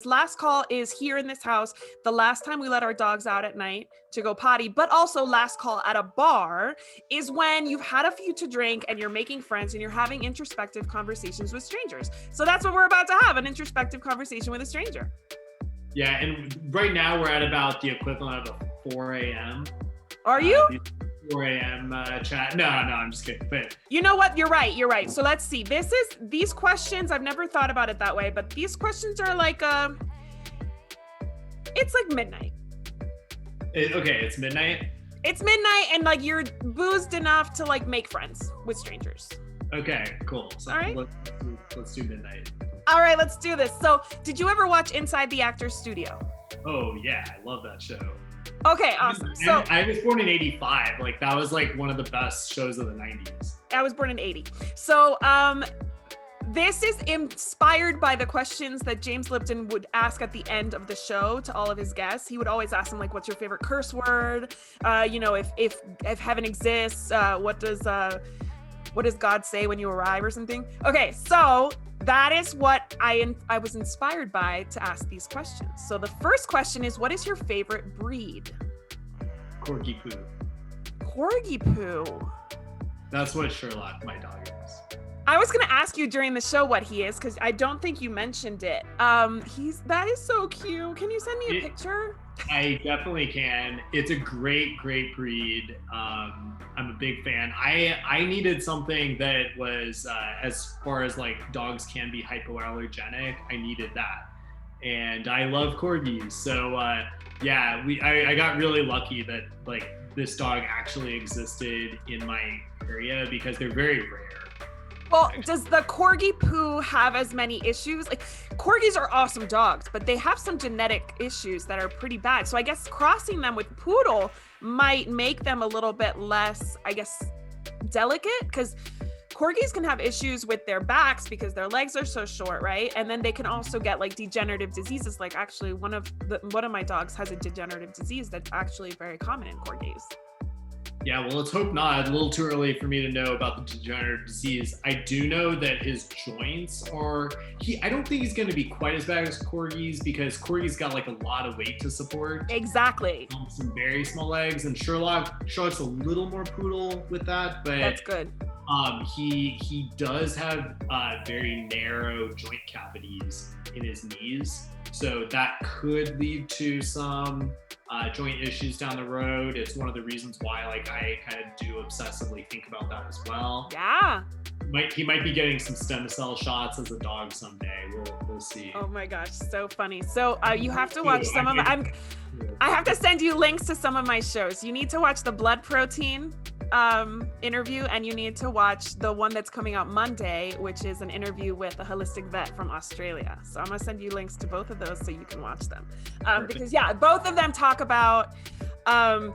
Last call is here in this house. The last time we let our dogs out at night to go potty, but also last call at a bar is when you've had a few to drink and you're making friends and you're having introspective conversations with strangers. So that's what we're about to have, an introspective conversation with a stranger. Yeah, and right now we're at about the equivalent of a 4 a.m. Are you? 4 a.m. Chat. No, I'm just kidding. But you know what? You're right. So let's see. These questions, I've never thought about it that way, but these questions are like, it's like midnight. Okay, it's midnight? It's midnight and like you're boozed enough to like make friends with strangers. Okay, cool. So all right. Let's do midnight. All right, let's do this. So did you ever watch Inside the Actor's Studio? Oh yeah, I love that show. Okay, awesome. So I was born in 85. Like that was like one of the best shows of the 90s. I was born in 80. So this is inspired by the questions that James Lipton would ask at the end of the show to all of his guests. He would always ask them like, what's your favorite curse word? If heaven exists, what does God say when you arrive or something? Okay, so that is what I was inspired by to ask these questions. So the first question is, what is your favorite breed? Corgi poo. Corgi poo. That's what Sherlock, my dog, is. I was gonna ask you during the show what he is, because I don't think you mentioned it. That is so cute. Can you send me a picture? I definitely can. It's a great breed. I'm a big fan. I needed something that was, as far as like dogs can be hypoallergenic, I needed that. And I love corgis. So yeah, I got really lucky that like this dog actually existed in my area because they're very rare. Well, does the Corgi poo have as many issues? Like, corgis are awesome dogs, but they have some genetic issues that are pretty bad. So I guess crossing them with Poodle might make them a little bit less, I guess, delicate, because corgis can have issues with their backs because their legs are so short, right? And then they can also get like degenerative diseases. Like actually one of my dogs has a degenerative disease that's actually very common in corgis. Yeah, well, let's hope not. A little too early for me to know about the degenerative disease. I do know that his joints are, I don't think he's going to be quite as bad as corgis because corgis got like a lot of weight to support. Exactly. Some very small legs, and Sherlock's a little more poodle with that, but that's good. He does have very narrow joint cavities in his knees, so that could lead to some joint issues down the road. It's one of the reasons why like I kind of do obsessively think about that as well. Yeah. He might be getting some stem cell shots as a dog someday. We'll see. Oh my gosh, so funny. So you have to watch some of I have to send you links to some of my shows. You need to watch the blood protein interview, and you need to watch the one that's coming out Monday, which is an interview with a holistic vet from Australia. So I'm gonna send you links to both of those so you can watch them. Because yeah, both of them talk about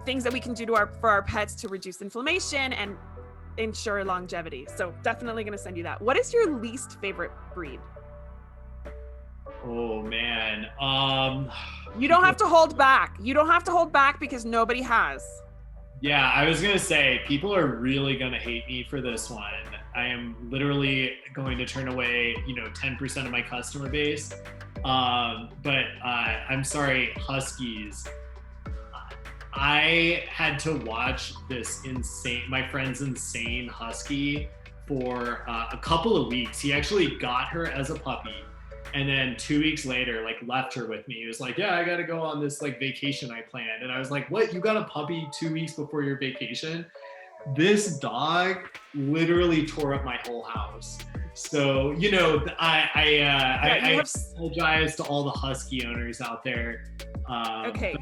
things that we can do for our pets to reduce inflammation and ensure longevity. So definitely gonna send you that. What is your least favorite breed? Oh man. You don't have to hold back. You don't have to hold back because nobody has. Yeah, I was gonna say, people are really gonna hate me for this one. I am literally going to turn away, 10% of my customer base. But I'm sorry, huskies. I had to watch my friend's insane husky for a couple of weeks. He actually got her as a puppy. And then 2 weeks later, like left her with me. He was like, yeah, I got to go on this like vacation I planned. And I was like, what? You got a puppy 2 weeks before your vacation? This dog literally tore up my whole house. So, I apologize to all the husky owners out there. Okay.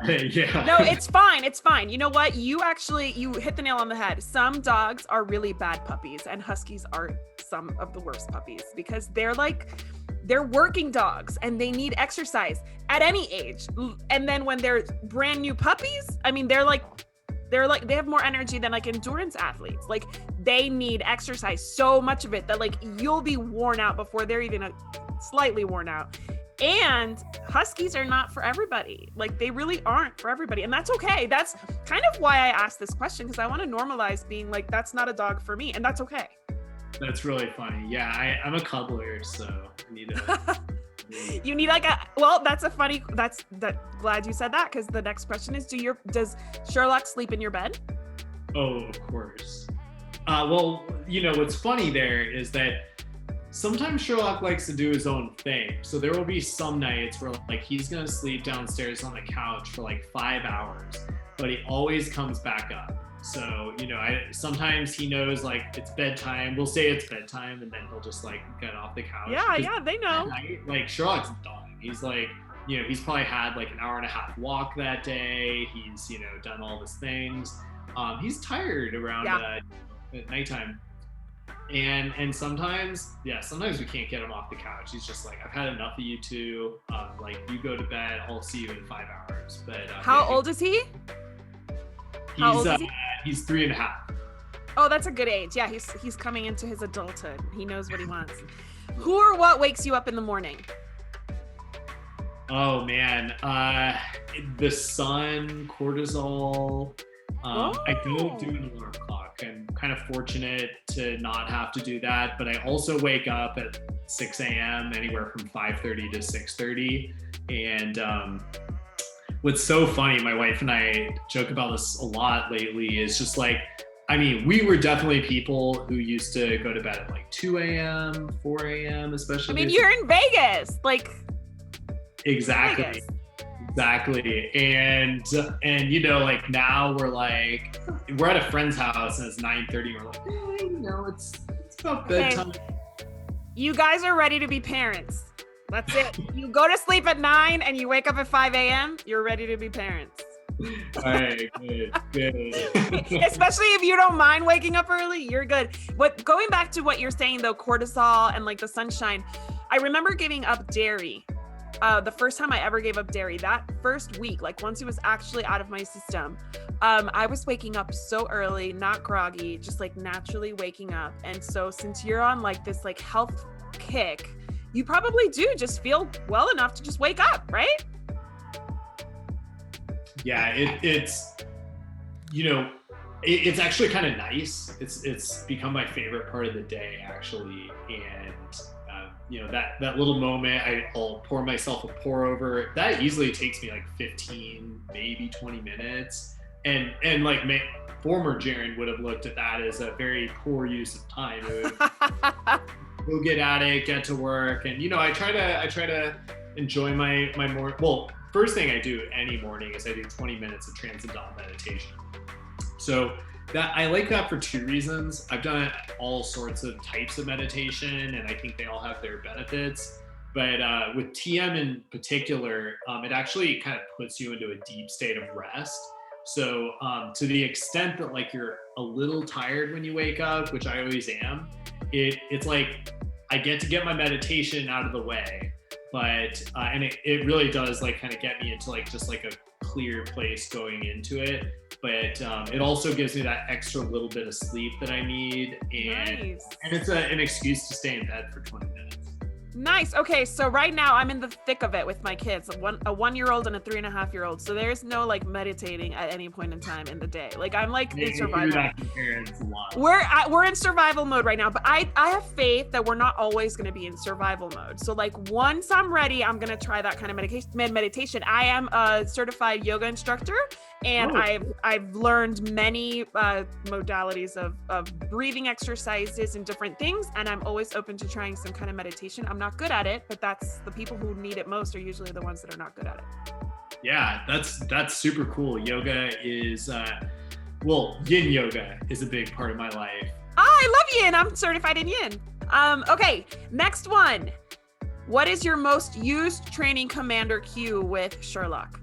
Yeah. No, it's fine. It's fine. You know what? You hit the nail on the head. Some dogs are really bad puppies, and huskies are some of the worst puppies because they're working dogs and they need exercise at any age. And then when they're brand new puppies, I mean, they have more energy than like endurance athletes. Like they need exercise, so much of it that like you'll be worn out before they're even slightly worn out. And huskies are not for everybody. Like they really aren't for everybody. And that's okay. That's kind of why I asked this question, because I want to normalize being like, that's not a dog for me. And that's okay. That's really funny. Yeah, I'm a cuddler, so I need to. You need like well, that's glad you said that, because the next question is, does Sherlock sleep in your bed? Oh, of course. Well, what's funny there is that sometimes Sherlock likes to do his own thing. So there will be some nights where like he's gonna sleep downstairs on the couch for like 5 hours, but he always comes back up. So, sometimes he knows like it's bedtime. We'll say it's bedtime, and then he'll just like get off the couch. Yeah, they know. Night, like Sherlock's done. He's like, he's probably had like an hour and a half walk that day. He's, done all his things. He's tired around at nighttime. And sometimes we can't get him off the couch. He's just like, I've had enough of you two. Like, you go to bed. I'll see you in 5 hours. But how old is he? He's 3.5. Oh, that's a good age. Yeah, he's coming into his adulthood. He knows what he wants. Who or what wakes you up in the morning? Oh man, the sun, cortisol. I don't do an alarm clock. I'm kind of fortunate to not have to do that, but I also wake up at 6 a.m. anywhere from 5:30 to 6:30. And what's so funny, my wife and I joke about this a lot lately, is just like, we were definitely people who used to go to bed at like 2 a.m., 4 a.m., especially. You're in Vegas, like. Exactly. Vegas. Exactly. And like now we're at a friend's house and it's 9:30. We're like, it's about bedtime. You guys are ready to be parents. That's it. You go to sleep at 9 and you wake up at 5 a.m. You're ready to be parents. All right, good. Especially if you don't mind waking up early, you're good. But going back to what you're saying though, cortisol and like the sunshine, I remember giving up dairy. The first time I ever gave up dairy, that first week, like once it was actually out of my system, I was waking up so early, not groggy, just like naturally waking up. And so since you're on like this like health kick, you probably do just feel well enough to just wake up, right? Yeah, it's it's actually kind of nice. It's become my favorite part of the day actually, and that little moment, I'll pour myself a pour over. That easily takes me like 15, maybe 20 minutes, and like former Jaron would have looked at that as a very poor use of time. Go get at it, get to work, and I try to enjoy my morning. Well, first thing I do any morning is I do 20 minutes of transcendental meditation. So that I like that for two reasons. I've done all sorts of types of meditation, and I think they all have their benefits. But with TM in particular, it actually kind of puts you into a deep state of rest. So to the extent that like you're a little tired when you wake up, which I always am, it's like I get to get my meditation out of the way, but and it really does like kind of get me into like just like a clear place going into it. But it also gives me that extra little bit of sleep that I need, and it's an excuse to stay in bed for 20 minutes. Nice. Okay, so right now I'm in the thick of it with my kids, a 1-year-old and a 3.5-year-old. So there's no like meditating at any point in time in the day. Like I'm like in survival. We're in survival mode right now, but I have faith that we're not always going to be in survival mode. So like once I'm ready, I'm going to try that kind of meditation. I am a certified yoga instructor, and I've learned many modalities of breathing exercises and different things, and I'm always open to trying some kind of meditation. I'm not good at it, but that's the people who need it most are usually the ones that are not good at it. Yeah, that's super cool. Yoga is yin yoga is a big part of my life. I love yin. I'm certified in yin. Okay, next one. What is your most used training commander cue with Sherlock?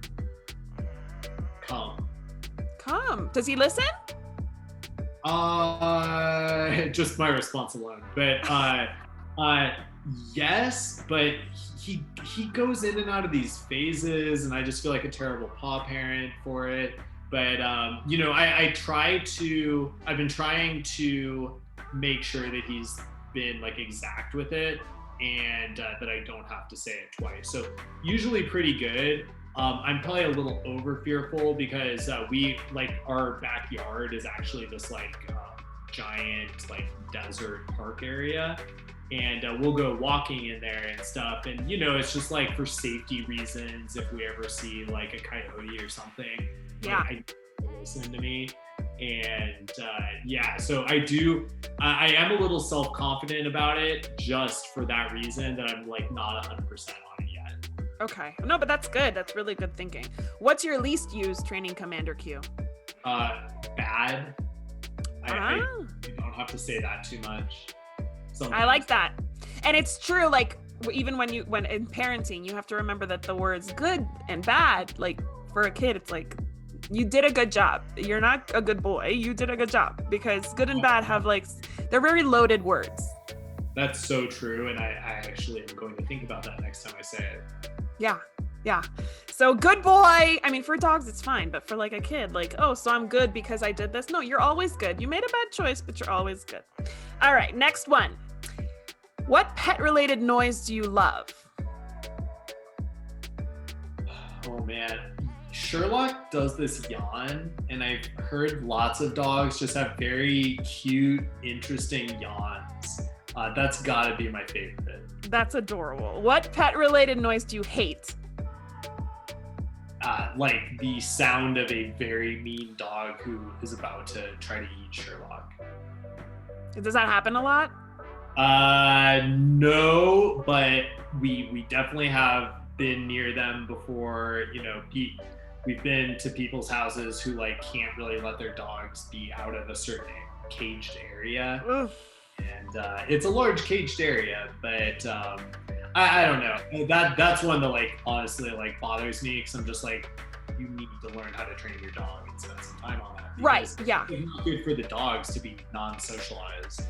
Come. Does he listen? Just my response alone. But yes, but he goes in and out of these phases, and I just feel like a terrible paw parent for it. But I've been trying to make sure that he's been like exact with it, and that I don't have to say it twice. So usually pretty good. I'm probably a little over fearful because our backyard is actually this like giant like desert park area, and we'll go walking in there and stuff. And it's just like for safety reasons, if we ever see like a coyote or something, Yeah. Listen to me. And so I am a little self-confident about it just for that reason, that I'm like not 100% on it yet. Okay. No, but that's good. That's really good thinking. What's your least used training commander cue? Bad. I don't have to say that too much. Sometimes. I like that. And it's true, like even when in parenting, you have to remember that the words good and bad, like for a kid, it's like, you did a good job. You're not a good boy. You did a good job, because good and bad have like, they're very loaded words. That's so true. And I actually am going to think about that next time I say it. Yeah. Yeah. So good boy. I mean, for dogs, it's fine. But for like a kid, like, oh, so I'm good because I did this. No, you're always good. You made a bad choice, but you're always good. All right. Next one. What pet related noise do you love? Oh man. Sherlock does this yawn, and I've heard lots of dogs just have very cute, interesting yawns. That's gotta be my favorite. That's adorable. What pet related noise do you hate? Like the sound of a very mean dog who is about to try to eat Sherlock. Does that happen a lot? No, but we definitely have been near them before. We've been to people's houses who like can't really let their dogs be out of a certain caged area. Oof. And it's a large caged area, but I don't know. That's one that like honestly like bothers me, because I'm just like, you need to learn how to train your dog and spend some time on that. Right. Yeah. It's not good for the dogs to be non-socialized.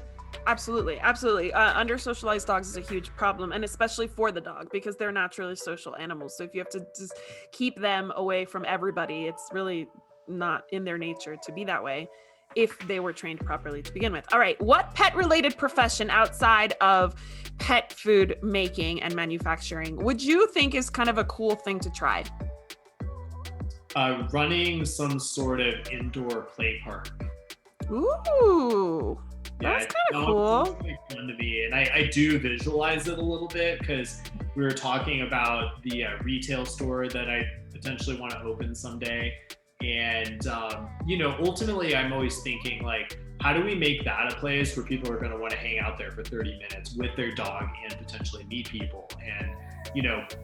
Absolutely. Under socialized dogs is a huge problem, and especially for the dog, because they're naturally social animals. So if you have to just keep them away from everybody, it's really not in their nature to be that way if they were trained properly to begin with. All right. What pet related profession outside of pet food making and manufacturing would you think is kind of a cool thing to try? Running some sort of indoor play park. Ooh. That's kind of cool. It's really fun to me, and I do visualize it a little bit, because we were talking about the retail store that I potentially want to open someday, and ultimately I'm always thinking like, how do we make that a place where people are going to want to hang out there for 30 minutes with their dog and potentially meet people? And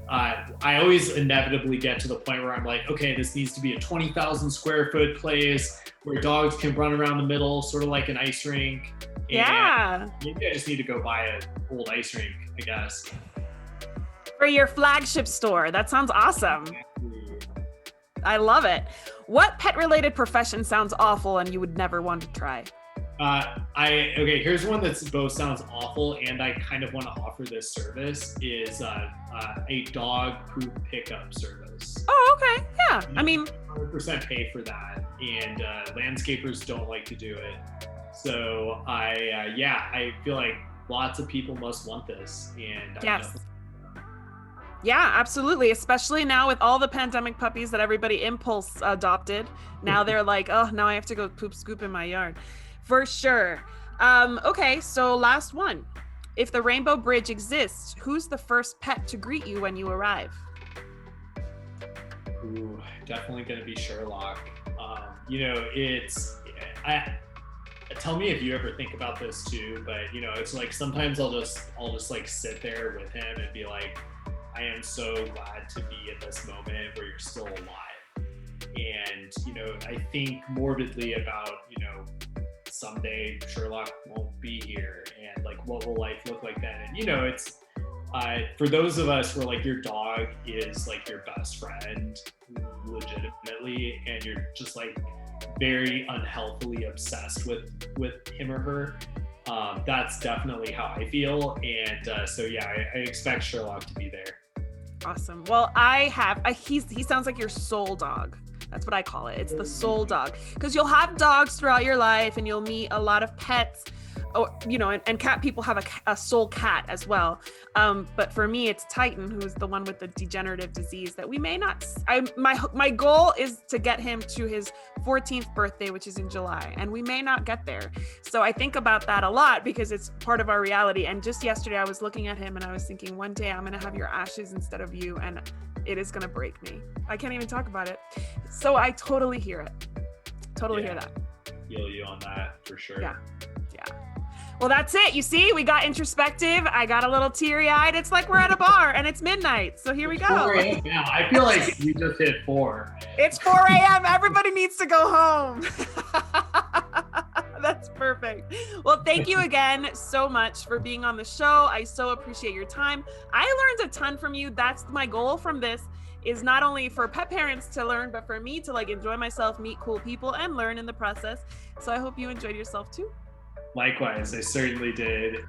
I always inevitably get to the point where I'm like, okay, this needs to be a 20,000 square foot place where dogs can run around the middle, sort of like an ice rink. Yeah. Maybe I just need to go buy an old ice rink, I guess. For your flagship store. That sounds awesome. I love it. What pet-related profession sounds awful and you would never want to try? Here's one that's both sounds awful and I kind of want to offer this service, is a dog poop pickup service. Oh, okay. Yeah. I mean, 100% pay for that, and landscapers don't like to do it. So I feel like lots of people must want this, and yes. Yeah, absolutely. Especially now with all the pandemic puppies that everybody impulse adopted. Now they're like, oh, now I have to go poop scoop in my yard. For sure. Okay, so last one. If the Rainbow Bridge exists, who's the first pet to greet you when you arrive? Ooh, definitely gonna be Sherlock. Tell me if you ever think about this too, but it's like sometimes I'll just like sit there with him and be like, I am so glad to be in this moment where you're still alive. And I think morbidly about someday Sherlock won't be here, and like what will life look like then? And it's for those of us where like your dog is like your best friend legitimately, and you're just like very unhealthily obsessed with him or her, that's definitely how I feel. And I expect Sherlock to be there. Awesome. Well, he sounds like your soul dog. That's what I call it. It's the soul dog, because you'll have dogs throughout your life and you'll meet a lot of pets. and cat people have a soul cat as well. But for me, it's Titan, who is the one with the degenerative disease that we may not. My goal is to get him to his 14th birthday, which is in July, and we may not get there. So I think about that a lot because it's part of our reality. And just yesterday, I was looking at him and I was thinking, one day I'm gonna have your ashes instead of you, and it is gonna break me. I can't even talk about it. So I totally hear it. Totally hear that. Feel you on that for sure. Yeah. Well, that's it. You see, we got introspective. I got a little teary-eyed. It's like we're at a bar and it's midnight. So here we go. 4 a.m. now. I feel like we just hit 4. It's 4 a.m. Everybody needs to go home. That's perfect. Well, thank you again so much for being on the show. I so appreciate your time. I learned a ton from you. That's my goal from this, is not only for pet parents to learn, but for me to like enjoy myself, meet cool people, and learn in the process. So I hope you enjoyed yourself too. Likewise, I certainly did.